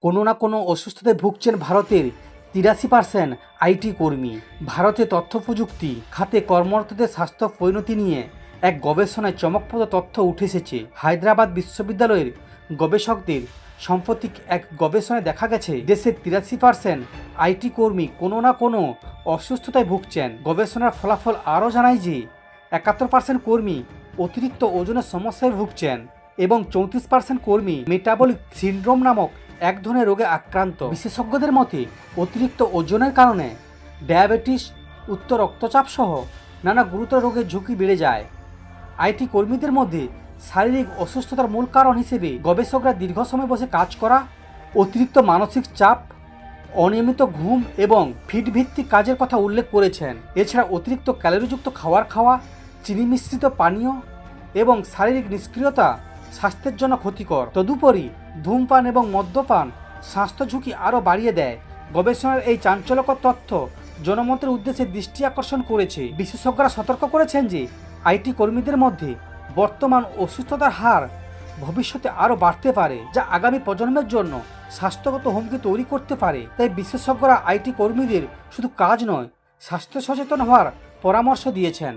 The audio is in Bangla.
কোনো না কোনো অসুস্থতায় ভুগছেন ভারতের 83% আইটি কর্মী। ভারতে তথ্য প্রযুক্তি খাতে কর্মরতদের স্বাস্থ্য পরিণতি নিয়ে এক গবেষণায় চমকপ্রদ তথ্য উঠে এসেছে। হায়দ্রাবাদ বিশ্ববিদ্যালয়ের গবেষকদের সাম্প্রতিক এক গবেষণায় দেখা গেছে দেশের 83% আইটি কর্মী কোনো না কোনো অসুস্থতায় ভুগছেন। গবেষণার ফলাফল আরও জানায় যে 71% কর্মী অতিরিক্ত ওজনের সমস্যায় ভুগছেন এবং 34% কর্মী মেটাবলিক সিন্ড্রোম নামক এক ধরনের রোগে আক্রান্ত। বিশেষজ্ঞদের মতে অতিরিক্ত ওজনের কারণে ডায়াবেটিস, উচ্চ রক্তচাপ সহ নানা গুরুতর রোগের ঝুঁকি বেড়ে যায়। আইটি কর্মীদের মধ্যে শারীরিক অসুস্থতার মূল কারণ হিসেবে গবেষকরা দীর্ঘ সময় বসে কাজ করা, অতিরিক্ত মানসিক চাপ, অনিয়মিত ঘুম এবং ফিট ভিত্তিক কাজের কথা উল্লেখ করেছেন। এছাড়া অতিরিক্ত ক্যালোরিযুক্ত খাবার খাওয়া, চিনি মিশ্রিত পানীয় এবং শারীরিক নিষ্ক্রিয়তা স্বাস্থ্যের জন্য ক্ষতিকর। তদুপরি ধূমপান এবং মদ্যপান স্বাস্থ্য ঝুঁকি আরও বাড়িয়ে দেয়। গবেষণার এই চাঞ্চল্যকর তথ্য জনমতের উদ্দেশ্যে দৃষ্টি আকর্ষণ করেছে। বিশেষজ্ঞরা সতর্ক করেছেন যে আইটি কর্মীদের মধ্যে বর্তমান অসুস্থতার হার ভবিষ্যতে আরও বাড়তে পারে, যা আগামী প্রজন্মের জন্য স্বাস্থ্যগত হুমকি তৈরি করতে পারে। তাই বিশেষজ্ঞরা আইটি কর্মীদের শুধু কাজ নয়, স্বাস্থ্য সচেতন হওয়ার পরামর্শ দিয়েছেন।